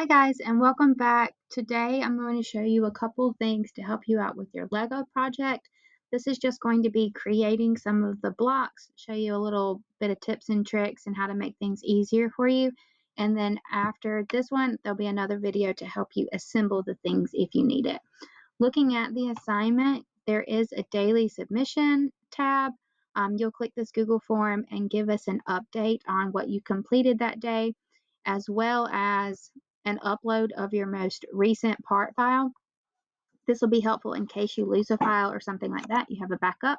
Hi guys, and welcome back. Today I'm going to show you a couple things to help you out with your Lego project. This is just going to be creating some of the blocks, show you a little bit of tips and tricks and how to make things easier for you. And then after this one, there'll be another video to help you assemble the things if you need it. Looking at the assignment, there is a daily submission tab. You'll click this Google form and give us an update on what you completed that day, as well as an upload of your most recent part file. This will be helpful in case you lose a file or something like that. You have a backup.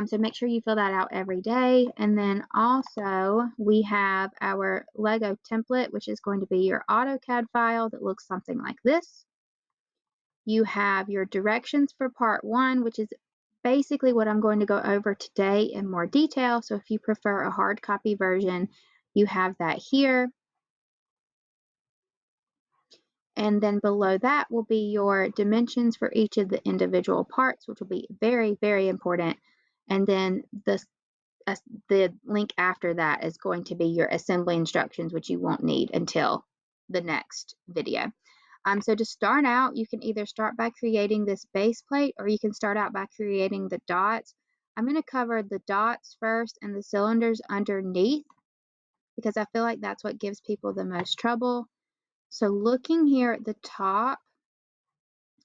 So make sure you fill that out every day. And then also we have our Lego template, which is going to be your AutoCAD file that looks something like this. You have your directions for part 1, which is basically what I'm going to go over today in more detail. So if you prefer a hard copy version, you have that here. And then below that will be your dimensions for each of the individual parts, which will be very, very important. And then the link after that is going to be your assembly instructions, which you won't need until the next video. So to start out, you can either start by creating this base plate, or you can start out by creating the dots. I'm going to cover the dots first and the cylinders underneath, because I feel like that's what gives people the most trouble. So looking here at the top,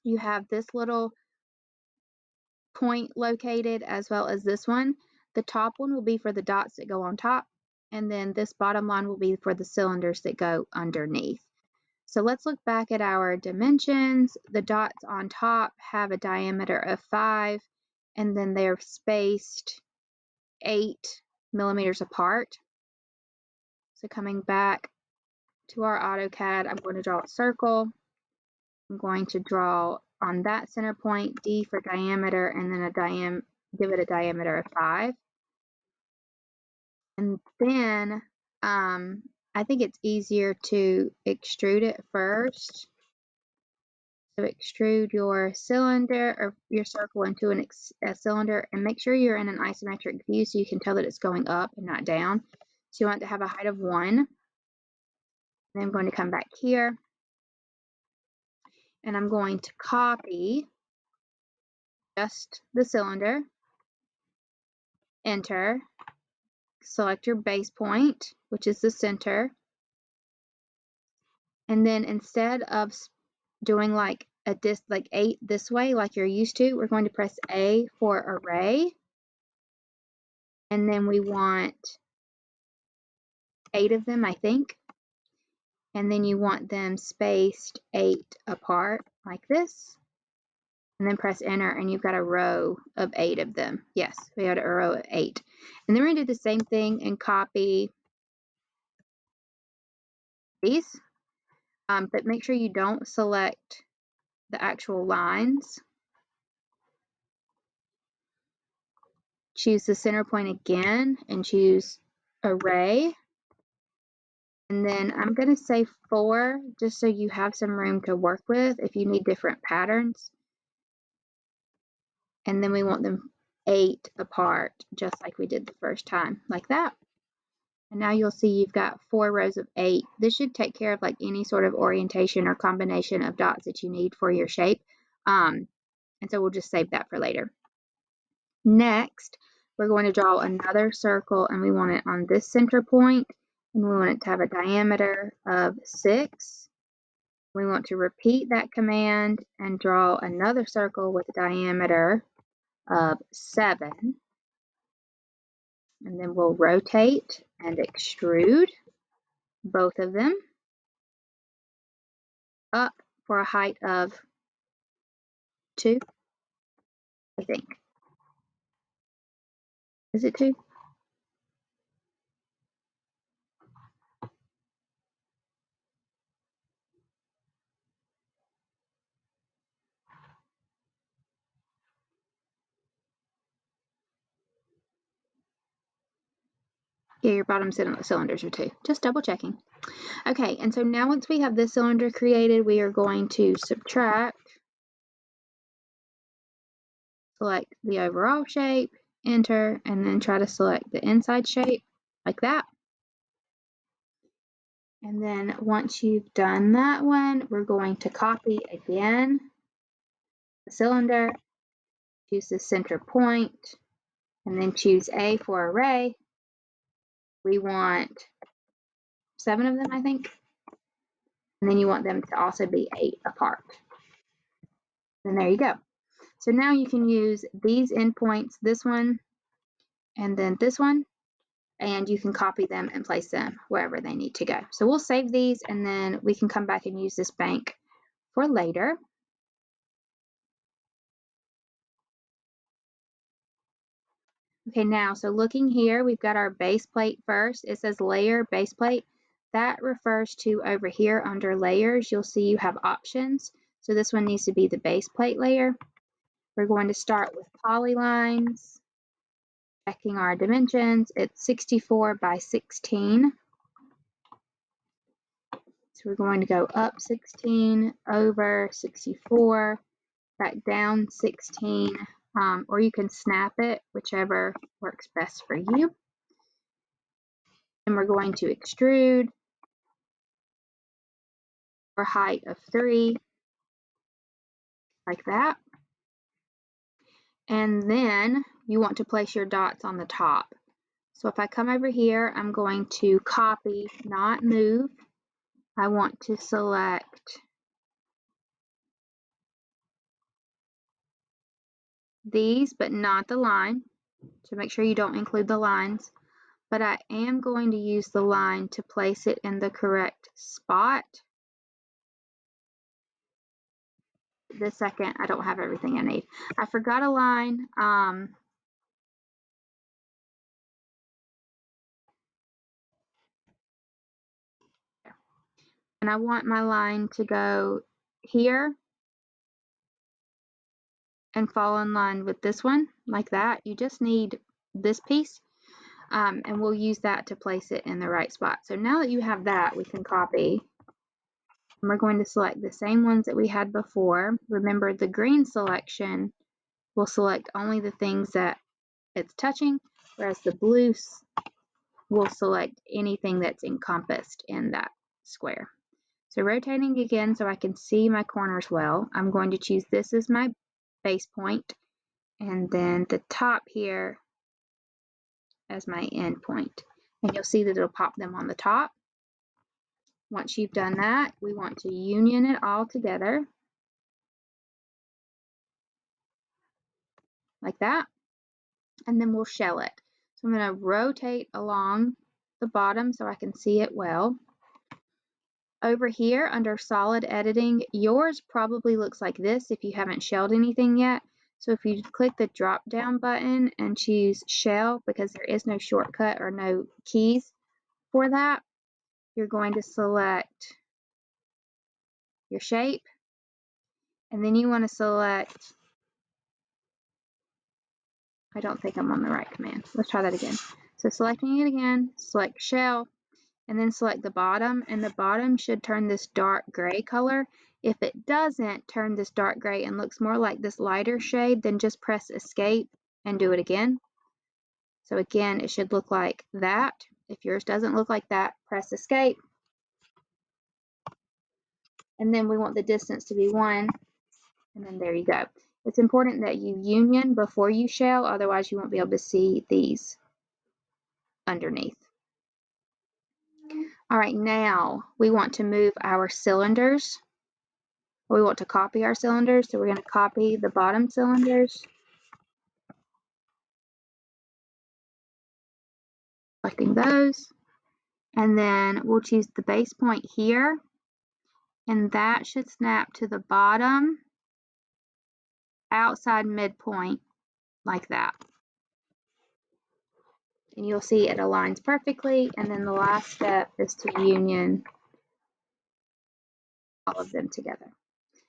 you have this little point located as well as this one. The top one will be for the dots that go on top, and then this bottom line will be for the cylinders that go underneath. So let's look back at our dimensions. The dots on top have a diameter of 5, and then they're spaced 8 millimeters apart. So coming back to our AutoCAD, I'm going to draw a circle. I'm going to draw on that center point D for diameter, and then give it a diameter of 5. And then I think it's easier to extrude it first. So extrude your cylinder or your circle into a cylinder, and make sure you're in an isometric view so you can tell that it's going up and not down. So you want it to have a height of 1. Then I'm going to come back here, and I'm going to copy just the cylinder, enter, select your base point, which is the center, and then instead of doing like a like 8 this way like you're used to, we're going to press A for array, and then we want 8 of them, I think, and then you want them spaced 8 apart like this, and then press enter, and you've got a row of 8 of them. Yes, we had a row of 8. And then we're going to do the same thing and copy these, but make sure you don't select the actual lines. Choose the center point again and choose array. And then I'm going to say 4 just so you have some room to work with if you need different patterns. And then we want them 8 apart, just like we did the first time, like that. And now you'll see you've got 4 rows of 8. This should take care of like any sort of orientation or combination of dots that you need for your shape. And so we'll just save that for later. Next, we're going to draw another circle, and we want it on this center point, and we want it to have a diameter of 6. We want to repeat that command and draw another circle with a diameter of 7. And then we'll rotate and extrude both of them up for a height of 2, I think. Is it 2? Yeah, your bottom cylinders are 2. Just double checking. Okay, and so now once we have this cylinder created, we are going to subtract, select the overall shape, enter, and then try to select the inside shape like that. And then once you've done that one, we're going to copy again the cylinder, choose the center point, and then choose A for array. We want 7 of them, I think. And then you want them to also be 8 apart. And there you go. So now you can use these endpoints, this one, and then this one, and you can copy them and place them wherever they need to go. So we'll save these, and then we can come back and use this bank for later. Okay, now, so looking here, we've got our base plate first. It says layer base plate. That refers to over here under layers, you'll see you have options. So this one needs to be the base plate layer. We're going to start with polylines, checking our dimensions. It's 64 by 16. So we're going to go up 16, over 64, back down 16, or you can snap it, whichever works best for you. And we're going to extrude for height of 3, like that. And then you want to place your dots on the top. So if I come over here, I'm going to copy, not move. I want to select these, but not the line. So make sure you don't include the lines. But I am going to use the line to place it in the correct spot. This second, I don't have everything I need. I forgot a line. And I want my line to go here and fall in line with this one, like that. You just need this piece, and we'll use that to place it in the right spot. So now that you have that, we can copy. And we're going to select the same ones that we had before. Remember, the green selection will select only the things that it's touching, whereas the blue will select anything that's encompassed in that square. So rotating again so I can see my corners well, I'm going to choose this as my base point, and then the top here as my end point. And you'll see that it'll pop them on the top. Once you've done that, we want to union it all together, like that, and then we'll shell it. So I'm going to rotate along the bottom so I can see it well. Over here under solid editing, yours probably looks like this if you haven't shelled anything yet. So if you click the drop down button and choose shell, because there is no shortcut or no keys for that, you're going to select your shape, and then you want to select, I don't think I'm on the right command. Let's try that again. So selecting it again, select shell, and then select the bottom, and the bottom should turn this dark gray color. If it doesn't turn this dark gray and looks more like this lighter shade, then just press escape and do it again. So again, it should look like that. If yours doesn't look like that, press escape. And then we want the distance to be 1, and then there you go. It's important that you union before you shell, otherwise you won't be able to see these underneath. All right, now we want to move our cylinders. We want to copy our cylinders, so we're going to copy the bottom cylinders, selecting those, and then we'll choose the base point here, and that should snap to the bottom outside midpoint, like that. And you'll see it aligns perfectly, and then the last step is to union all of them together.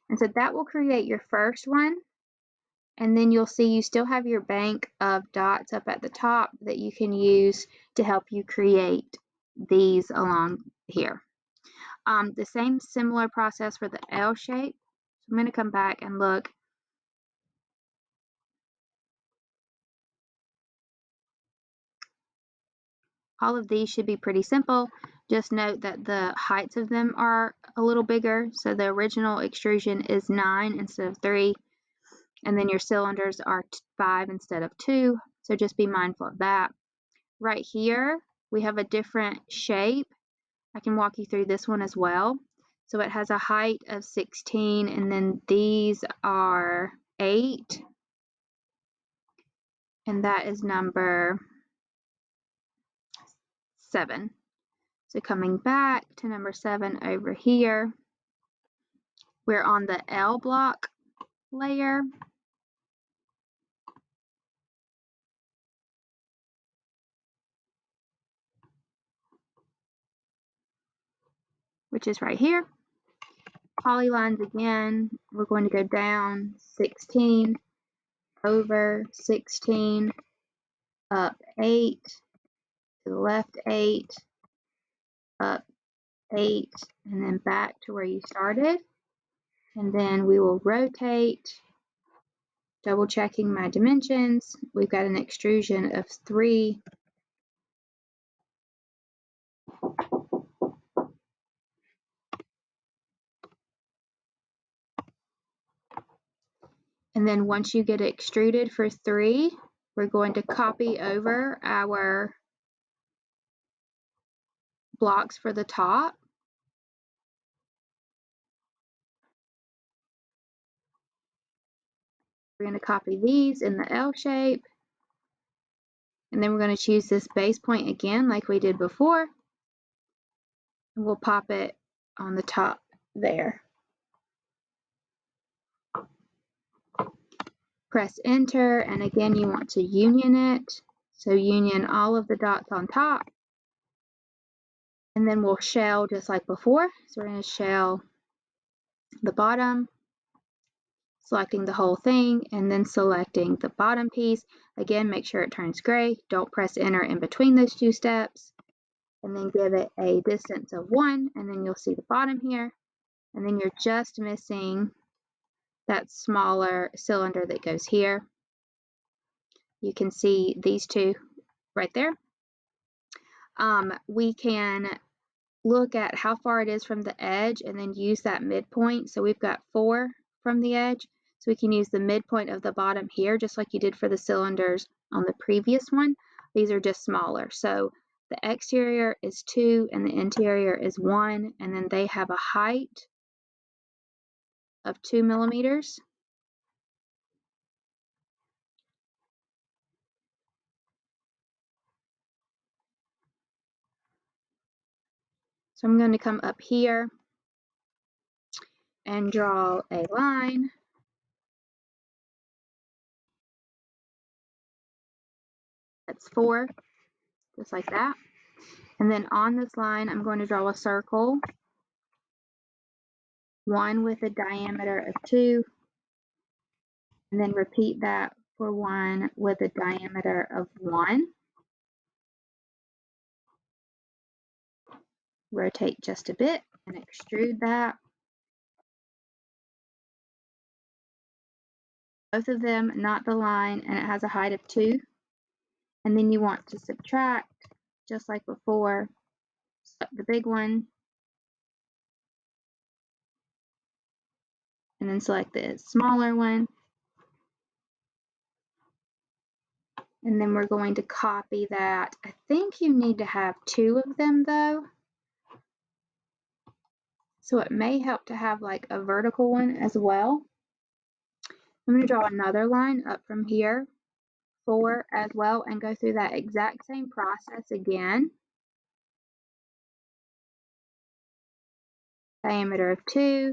And so that will create your first one, and then you'll see you still have your bank of dots up at the top that you can use to help you create these along here. The same similar process for the L shape. So I'm going to come back and look. All of these should be pretty simple. Just note that the heights of them are a little bigger. So the original extrusion is 9 instead of 3. And then your cylinders are 5 instead of 2. So just be mindful of that. Right here, we have a different shape. I can walk you through this one as well. So it has a height of 16, and then these are 8. And that is number 7. So coming back to number 7 over here, we're on the L block layer. Which is right here. Polylines again, we're going to go down 16, over 16, up 8, to the left 8, up 8, and then back to where you started. And then we will rotate, double checking my dimensions. We've got an extrusion of 3. And then once you get it extruded for 3, we're going to copy over our blocks for the top. We're going to copy these in the L shape. And then we're going to choose this base point again like we did before. And we'll pop it on the top there. Press enter, and again you want to union it. So union all of the dots on top. And then we'll shell just like before. So we're going to shell the bottom, selecting the whole thing, and then selecting the bottom piece. Again, make sure it turns gray. Don't press enter in between those 2 steps. And then give it a distance of 1, and then you'll see the bottom here. And then you're just missing that smaller cylinder that goes here. You can see these 2 right there. We can look at how far it is from the edge and then use that midpoint. So we've got 4 from the edge. So we can use the midpoint of the bottom here, just like you did for the cylinders on the previous one. These are just smaller. So the exterior is 2 and the interior is 1, and then they have a height of 2 millimeters. So I'm going to come up here and draw a line. That's 4, just like that. And then on this line, I'm going to draw a circle, one with a diameter of 2, and then repeat that for one with a diameter of 1. Rotate just a bit and extrude that. Both of them, not the line, and it has a height of 2. And then you want to subtract, just like before, select the big one, and then select the smaller one. And then we're going to copy that. I think you need to have 2 of them though. So it may help to have like a vertical one as well. I'm going to draw another line up from here, 4 as well, and go through that exact same process again. Diameter of 2,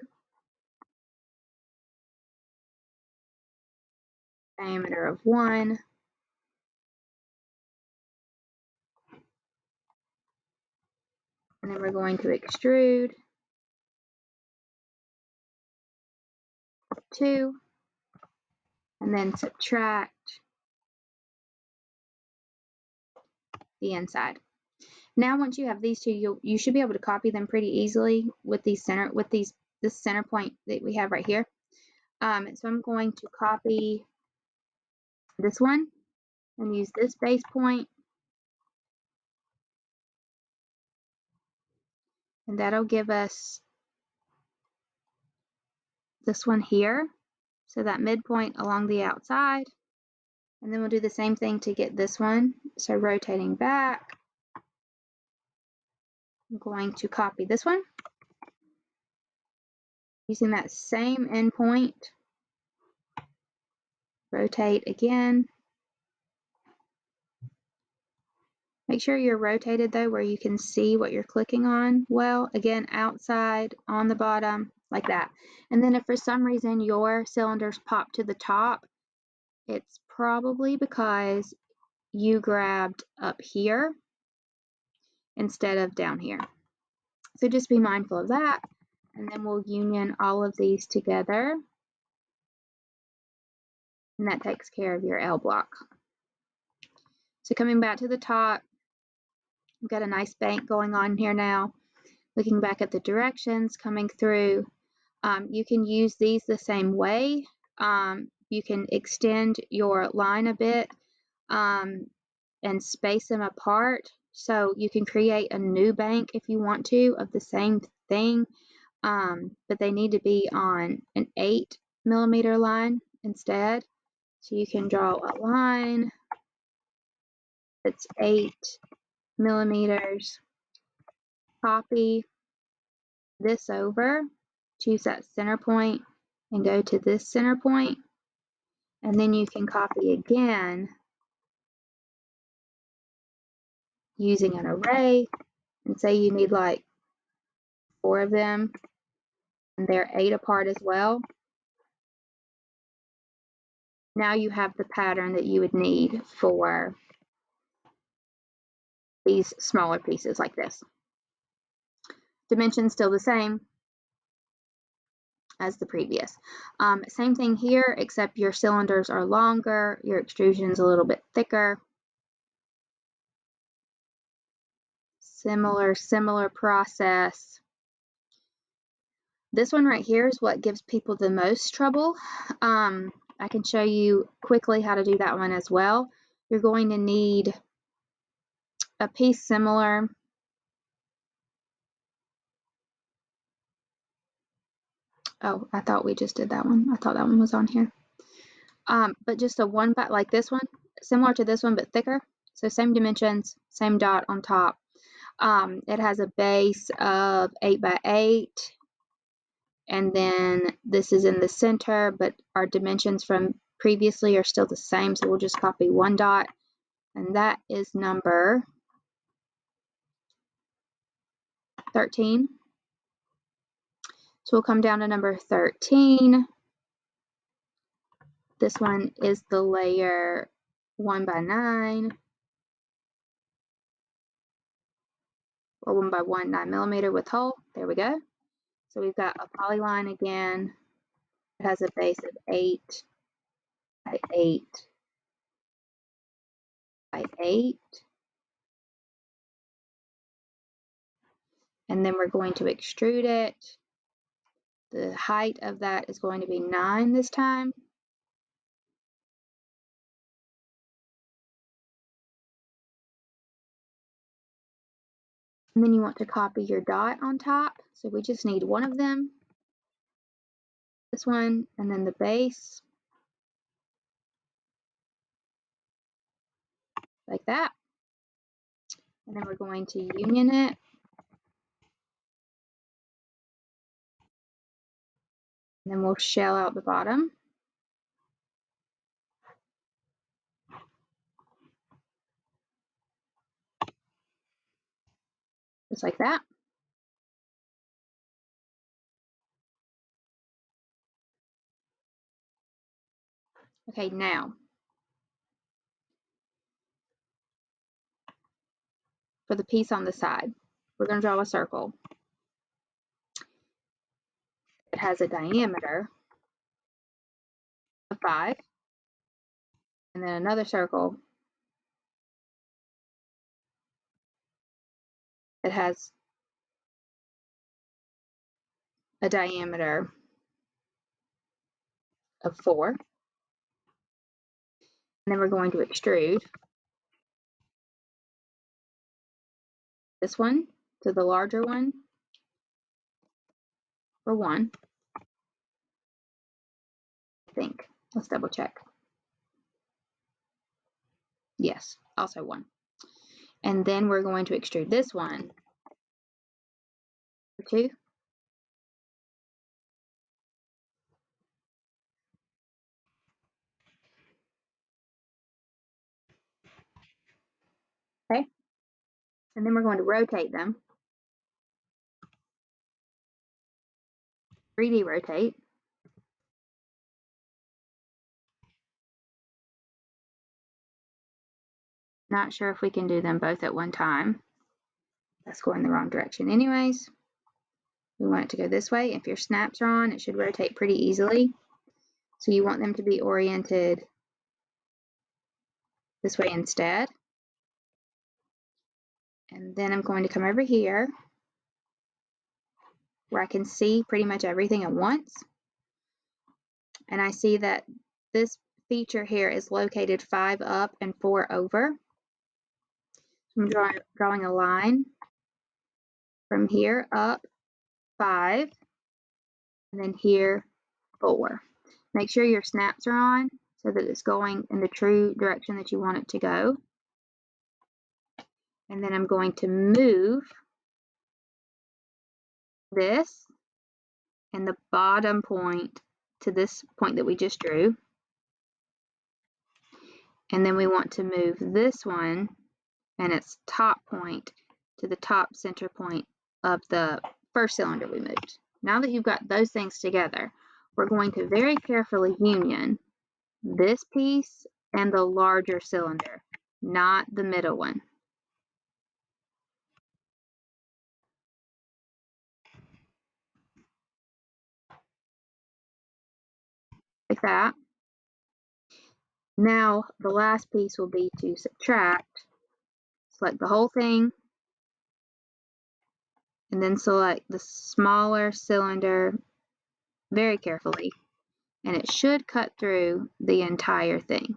diameter of 1, and then we're going to extrude 2, and then subtract the inside. Now once you have these 2, you should be able to copy them pretty easily with this center point that we have right here. So I'm going to copy this one and use this base point. and that'll give us this one here. So that midpoint along the outside, and then we'll do the same thing to get this one. So rotating back, I'm going to copy this one using that same endpoint. Rotate again. Make sure you're rotated though where you can see what you're clicking on well. Again, outside, on the bottom, like that. And then if for some reason your cylinders pop to the top, it's probably because you grabbed up here instead of down here. So just be mindful of that. And then we'll union all of these together. And that takes care of your L block. So coming back to the top, we've got a nice bank going on here now. Looking back at the directions coming through, you can use these the same way. You can extend your line a bit and space them apart. So you can create a new bank if you want to of the same thing, but they need to be on an 8mm line instead. So you can draw a line that's 8mm, copy this over, choose that center point and go to this center point, and then you can copy again using an array, and say you need like 4 of them and they're 8 apart as well. Now you have the pattern that you would need for these smaller pieces like this. Dimensions still the same as the previous. Same thing here, except your cylinders are longer, your extrusion's a little bit thicker. Similar process. This one right here is what gives people the most trouble. I can show you quickly how to do that one as well. You're going to need a piece similar. Oh, I thought we just did that one. I thought that one was on here. But just a one by, like this one, similar to this one, but thicker. So same dimensions, same dot on top. It has a base of 8x8. And then this is in the center, but our dimensions from previously are still the same. So we'll just copy one dot, and that is number 13. So we'll come down to number 13. This one is the layer 1x9 or 1x1 9mm with hole. There we go. So we've got a polyline again. It has a base of 8x8x8. And then we're going to extrude it. The height of that is going to be 9 this time. And then you want to copy your dot on top. So we just need one of them. This one, and then the base. Like that. And then we're going to union it. And then we'll shell out the bottom. Just like that. Okay, now for the piece on the side, we're going to draw a circle. It has a diameter of 5, and then another circle that has a diameter of 4. And then we're going to extrude this one to the larger one, for 1, I think. Let's double check. Yes, also 1. And then we're going to extrude this one for 2. Okay. And then we're going to rotate them. 3D rotate. Not sure if we can do them both at one time. That's going the wrong direction anyways. We want it to go this way. If your snaps are on, it should rotate pretty easily. So you want them to be oriented this way instead. And then I'm going to come over here where I can see pretty much everything at once. And I see that this feature here is located 5 up and 4 over. So I'm drawing a line from here up 5 and then here 4. Make sure your snaps are on so that it's going in the true direction that you want it to go. And then I'm going to move this and the bottom point to this point that we just drew. And then we want to move this one and its top point to the top center point of the first cylinder we moved. Now that you've got those things together, we're going to very carefully union this piece and the larger cylinder, not the middle one. Like that. Now the last piece will be to subtract. Select the whole thing and then select the smaller cylinder very carefully, and it should cut through the entire thing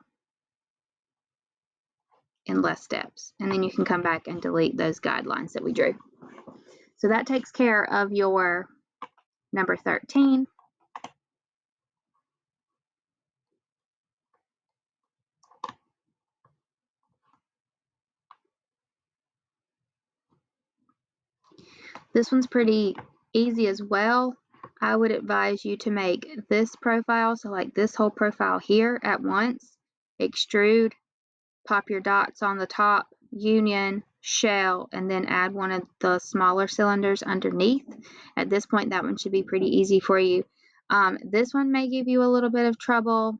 in less steps. And then you can come back and delete those guidelines that we drew. So that takes care of your number 13. This one's pretty easy as well. I would advise you to make this profile, so like this whole profile here at once, extrude, pop your dots on the top, union, shell, and then add one of the smaller cylinders underneath. At this point, that one should be pretty easy for you. This one may give you a little bit of trouble.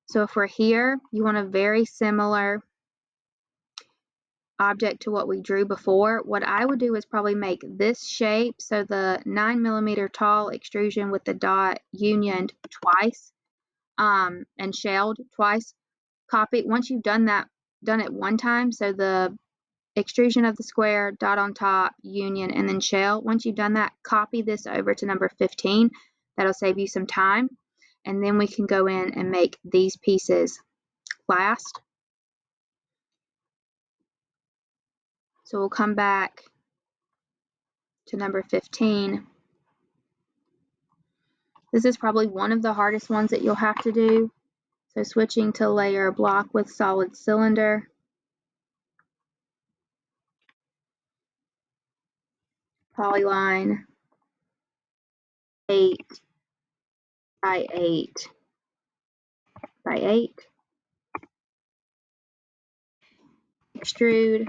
So if we're here, you want a very similar object to what we drew before. What I would do is probably make this shape, so the 9mm tall extrusion with the dot unioned twice and shelled twice. Copy once you've done it one time, so the extrusion of the square, dot on top, union, and then shell. Once you've done that, copy this over to number 15. That'll save you some time, and then we can go in and make these pieces last. So we'll come back to number 15. This is probably one of the hardest ones that you'll have to do. So switching to layer block with solid cylinder. Polyline 8 by 8 by 8. Extrude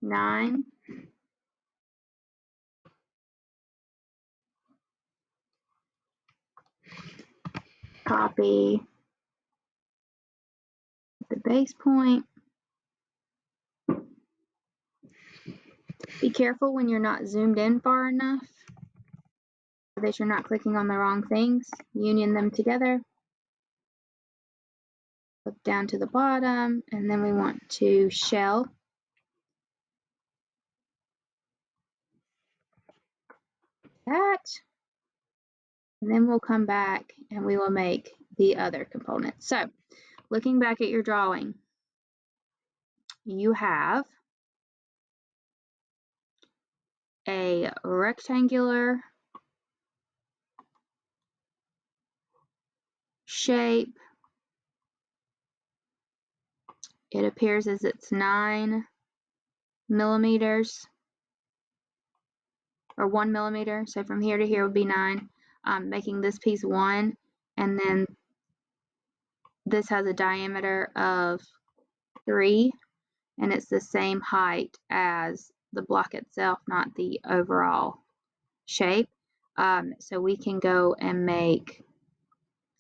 9. Copy the base point. Be careful when you're not zoomed in far enough so that you're not clicking on the wrong things. Union them together. Look down to the bottom, and then we want to shell. That. And then we'll come back and we will make the other component. So looking back at your drawing, you have a rectangular shape. It appears as it's 9 millimeters or 1 millimeter. So from here to here would be 9, making this piece 1, and then this has a diameter of 3, and it's the same height as the block itself, not the overall shape. So we can go and make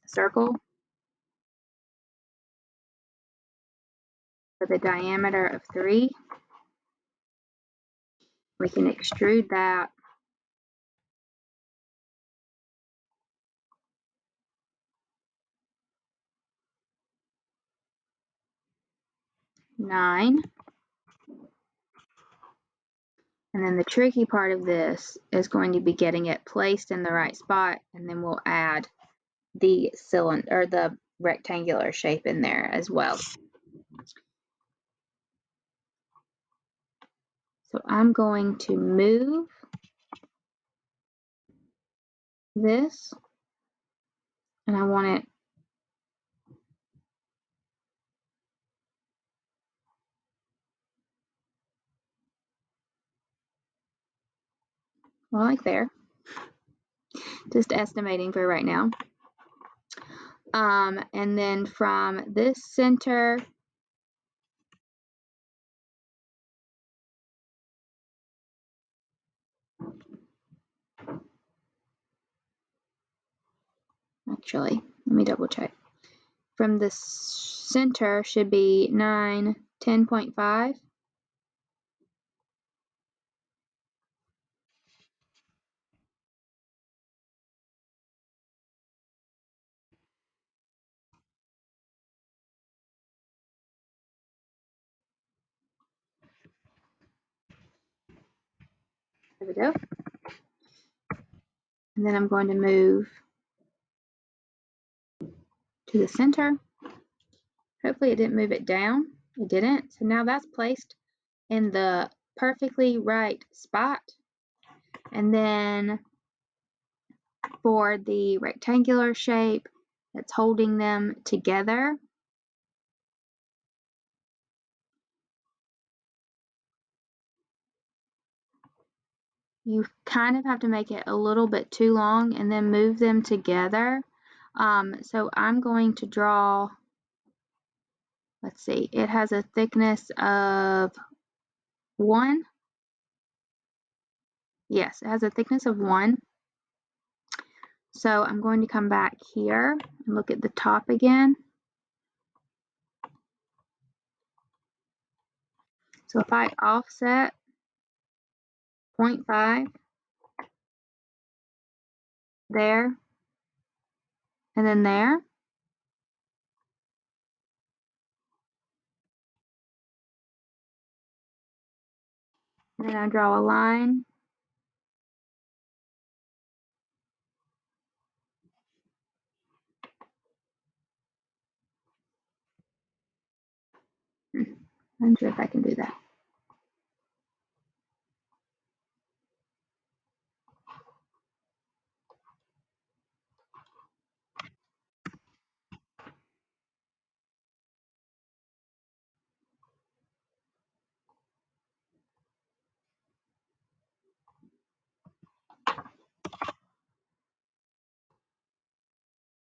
a circle with a diameter of 3. We can extrude that. Nine. And then the tricky part of this is going to be getting it placed in the right spot, and then we'll add the cylinder or the rectangular shape in there as well. So I'm going to move this, and I want it well, like there. Just estimating for right now. And then from this center, actually, let me double check. From the center should be 9, 10.5. There we go. And then I'm going to move to the center. Hopefully it didn't move it down. It didn't. So now that's placed in the perfectly right spot. And then for the rectangular shape that's holding them together, you kind of have to make it a little bit too long and then move them together. So I'm going to draw, let's see, it has a thickness of 1. Yes, it has a thickness of 1. So I'm going to come back here and look at the top again. So if I offset 0.5 there and then there, and then I draw a line, I'm not sure if I can do that.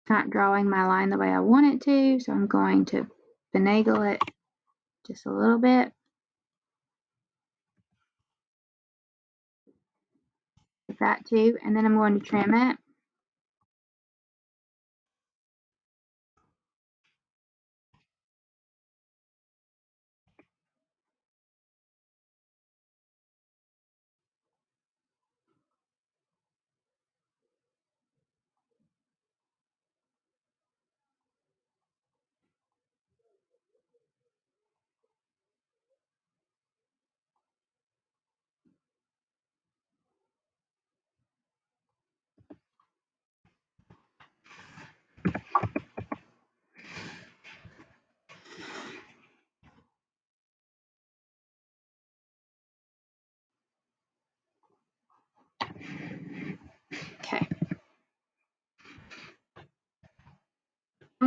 Not drawing my line the way I want it to, so I'm going to finagle it just a little bit. Like that too, and then I'm going to trim it.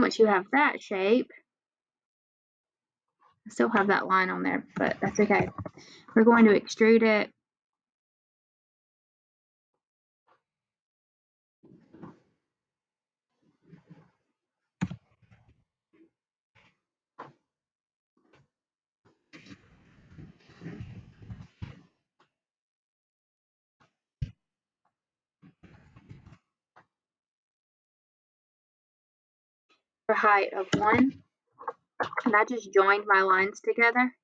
Once you have that shape, I still have that line on there, but that's okay. We're going to extrude it. For height of 1, and I just joined my lines together.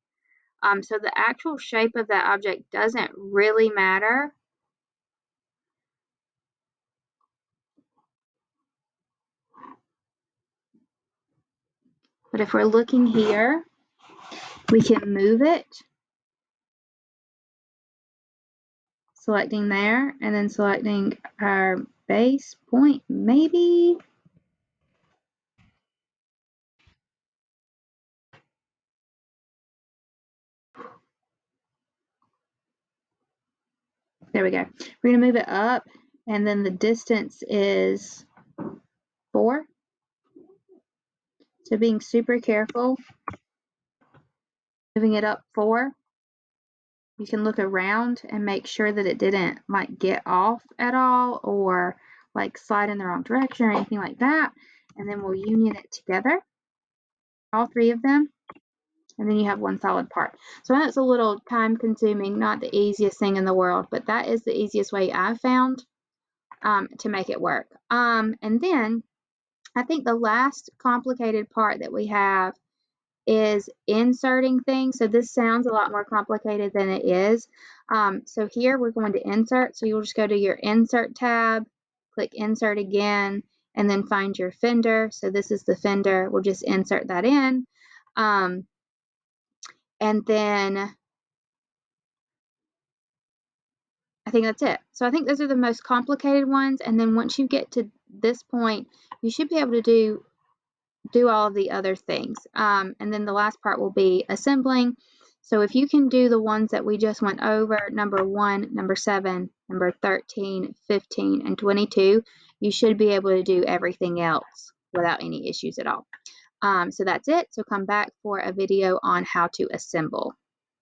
So the actual shape of that object doesn't really matter. But if we're looking here, we can move it, selecting there, and then selecting our base point, maybe. There we go. We're going to move it up, and then the distance is 4. So being super careful, moving it up 4. You can look around and make sure that it didn't like get off at all or like slide in the wrong direction or anything like that. And then we'll union it together, all 3 of them, and then you have one solid part. So that's a little time consuming, not the easiest thing in the world, but that is the easiest way I've found to make it work. And then I think the last complicated part that we have is inserting things. So this sounds a lot more complicated than it is. So here we're going to insert. So you'll just go to your insert tab, click insert again, and then find your fender. So this is the fender. We'll just insert that in. And then I think that's it. So I think those are the most complicated ones. And then once you get to this point, you should be able to do all of the other things. And then the last part will be assembling. So if you can do the ones that we just went over, number 1, number 7, number 13, 15, and 22, you should be able to do everything else without any issues at all. So that's it. So come back for a video on how to assemble.